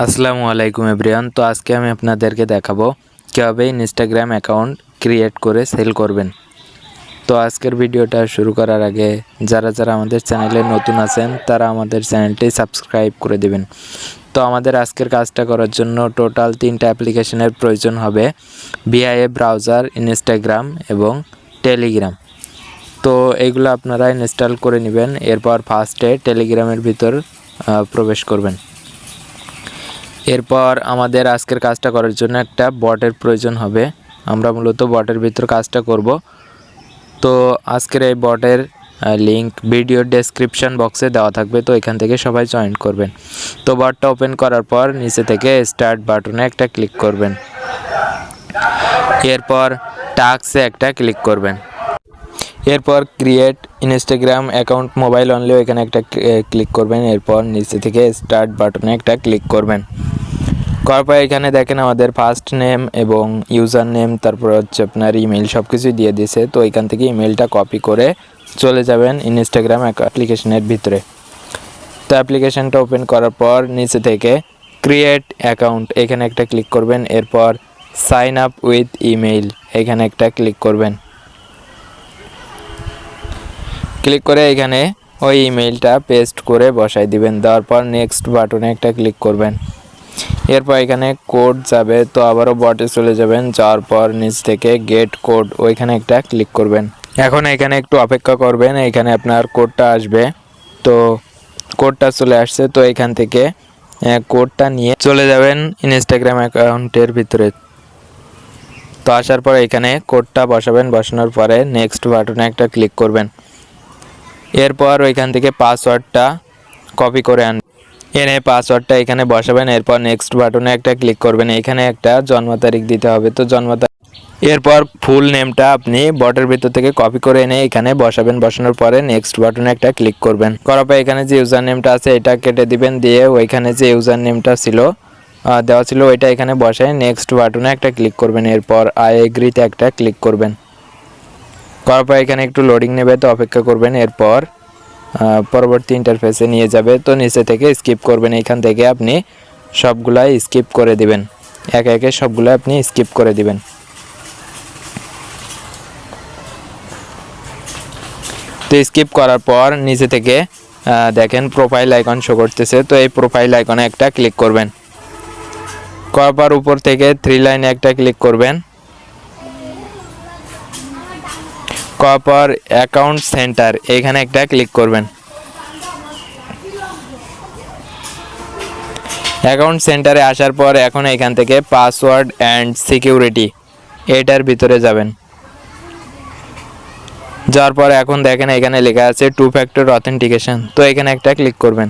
আসসালামু আলাইকুম এভরিওয়ান। তো আজকে আমি আপনাদেরকে দেখাবো কিভাবে ইনস্টাগ্রাম অ্যাকাউন্ট ক্রিয়েট করে সেল করবেন। তো আজকের ভিডিওটা শুরু করার আগে যারা আমাদের চ্যানেলে নতুন আছেন তারা আমাদের চ্যানেলটি সাবস্ক্রাইব করে দিবেন। তো আমাদের আজকের কাজটা করার জন্য টোটাল 3টা অ্যাপ্লিকেশনের প্রয়োজন হবে, ভিআইএ ব্রাউজার, ইনস্টাগ্রাম এবং টেলিগ্রাম। তো এইগুলো আপনারা ইনস্টল করে নেবেন। এরপর ফার্স্টে টেলিগ্রামের ভিতর প্রবেশ করবেন। এরপর আমাদের আজকের কাজটা করার জন্য একটা বটের প্রয়োজন হবে। আমরা মূলত বটের ভিতর কাজটা করব। তো আজকের এই বটের লিংক ভিডিও ডেসক্রিপশন বক্সে দেওয়া থাকবে, তো এখান থেকে সবাই জয়েন করবেন। তো বটটা ওপেন করার পর নিচে থেকে স্টার্ট বাটনে একটা ক্লিক করবেন। এরপর টাস্কে একটা ক্লিক করবেন। এরপর create Instagram account mobile only এখানে একটা ক্লিক করবেন। এরপর নিচে থেকে স্টার্ট বাটনে একটা ক্লিক করবেন। করার পর এখানে দেখেন আমাদের ফার্স্ট নেম এবং ইউজার নেম, তারপর হচ্ছে আপনার ইমেল সব কিছুই দিয়ে দিয়েছে। তো এখান থেকে ইমেলটা কপি করে চলে যাবেন ইনস্টাগ্রাম অ্যাপ্লিকেশনের ভিতরে। তো অ্যাপ্লিকেশনটা ওপেন করার পর নিচে থেকে ক্রিয়েট অ্যাকাউন্ট এখানে একটা ক্লিক করবেন। এরপর সাইন আপ উইথ ইমেইল এখানে একটা ক্লিক করবেন। ক্লিক করে এখানে ওই ইমেইলটা পেস্ট করে বসাই দিবেন। দেওয়ার পর নেক্সট বাটনে একটা ক্লিক করবেন। এরপর এখানে কোড যাবে, তো আবারও বটে চলে যাবেন। যাওয়ার পর নিচ থেকে গেট কোড ওইখানে একটা ক্লিক করবেন। এখন এখানে একটু অপেক্ষা করবেন, এখানে আপনার কোডটা আসবে। তো কোডটা চলে আসছে, তো এখান থেকে কোডটা নিয়ে চলে যাবেন ইনস্টাগ্রাম অ্যাকাউন্টের ভিতরে। তো আসার পর এখানে কোডটা বসাবেন। বসানোর পরে নেক্সট বাটনে একটা ক্লিক করবেন। এরপর ওইখান থেকে পাসওয়ার্ডটা কপি করে এনে পাসওয়ার্ডটা এখানে বসাবেন। এরপর নেক্সট বাটনে একটা ক্লিক করবেন। এখানে একটা জন্ম তারিখ দিতে হবে, তো জন্ম তারিখ। এরপর ফুল নেমটা আপনি বটের ভিতর থেকে কপি করে এনে এখানে বসাবেন। বসানোর পরে নেক্সট বাটনে একটা ক্লিক করবেন। করার পর এখানে যে ইউজার নেমটা আছে এটা কেটে দিবেন, দিয়ে ওইখানে যে ইউজার নেমটা ছিল দেওয়া ছিল ওইটা এখানে বসায় নেক্সট বাটনে একটা ক্লিক করবেন। এরপর আই এগ্রিতে একটা ক্লিক করবেন। করার পর এখানে একটু লোডিং নেবে, তো অপেক্ষা করবেন। এরপর পরবর্তী ইন্টারফেসে নিয়ে যাবে, তো নিচে থেকে স্কিপ করবেন। এখান থেকে আপনি সবগুলাই স্কিপ করে দিবেন, একে একে সবগুলো আপনি স্কিপ করে দিবেন। তো স্কিপ করার পর নিচে থেকে দেখেন প্রোফাইল আইকন শো করতেছে, তো এই প্রোফাইল আইকনে একটা ক্লিক করবেন। করার পর উপর থেকে 3 লাইনে একটা ক্লিক করবেন। করার পর অ্যাকাউন্ট সেন্টার এখানে একটা ক্লিক করবেন। অ্যাকাউন্ট সেন্টারে আসার পর এখন এখান থেকে পাসওয়ার্ড অ্যান্ড সিকিউরিটি এটার ভিতরে যাবেন। যাওয়ার পর এখন দেখেন এখানে লেখা আছে 2 ফ্যাক্টর অথেন্টিকেশন, তো এখানে একটা ক্লিক করবেন।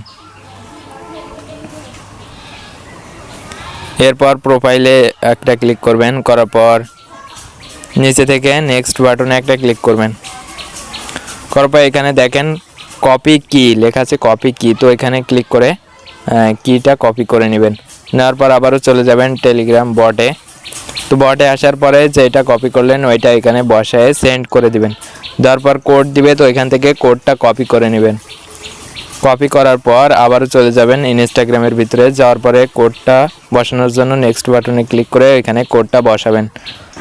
এরপর প্রোফাইলে একটা ক্লিক করবেন। করার পর নিচে থেকে নেক্সট বাটনে একটা ক্লিক করবেন। করার পর এখানে দেখেন কপি কি লেখা আছে, কপি কি, তো এখানে ক্লিক করে কিটা কপি করে নেবেন। নেওয়ার পর আবারও চলে যাবেন টেলিগ্রাম বটে। তো বটে আসার পরে যেটা কপি করলেন ওইটা এখানে বসায় সেন্ড করে দিবেন। দেওয়ার পর কোড দিবে, তো এখান থেকে কোডটা কপি করে নেবেন। কপি করার পর আবারও চলে যাবেন ইনস্টাগ্রামের ভিতরে। যাওয়ার পরে কোডটা বসানোর জন্য নেক্সট বাটনে ক্লিক করে এখানে কোডটা বসাবেন।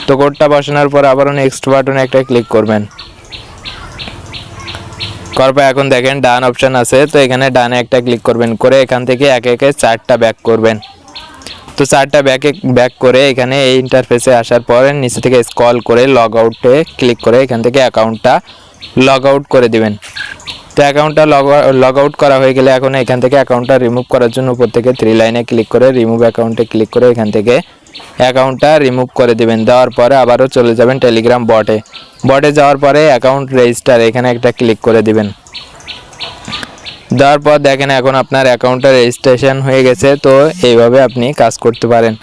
তো কোডটা বসানোর পর আবারও নেক্সট বাটনে একটা ক্লিক করবেন। করার পর এখন দেখেন ডান অপশান আছে, তো এখানে ডানে একটা ক্লিক করবেন। করে এখান থেকে একে একে 4টা ব্যাক করবেন। তো 4টা ব্যাক করে এখানে এই ইন্টারফেসে আসার পর নিচে থেকে স্ক্রল করে লগ আউটে ক্লিক করে এখান থেকে অ্যাকাউন্টটা লগ আউট করে দিবেন। তো অ্যাকাউন্টটা লগ আউট করা হয়ে গেলে এখন এখান থেকে অ্যাকাউন্টটা রিমুভ করার জন্য উপর থেকে 3 লাইনে ক্লিক করে রিমুভ অ্যাকাউন্টে ক্লিক করে এখান থেকে অ্যাকাউন্টটা রিমুভ করে দিবেন। দেওয়ার পরে আবারও চলে যাবেন টেলিগ্রাম বটে যাওয়ার পরে অ্যাকাউন্ট রেজিস্টার এখানে একটা ক্লিক করে দিবেন। দেওয়ার পর দেখেন এখন আপনার অ্যাকাউন্টটা রেজিস্ট্রেশন হয়ে গেছে। তো এইভাবে আপনি কাজ করতে পারেন।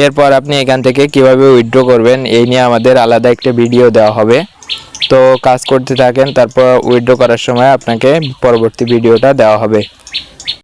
এরপর আপনি এখান থেকে কিভাবে উইথড্র করবেন এই নিয়ে আমাদের আলাদা একটা ভিডিও দেওয়া হবে। তো কাজ করতে থাকেন, তারপর উইথড্র করার সময় আপনাকে পরবর্তী ভিডিওটা দেওয়া হবে।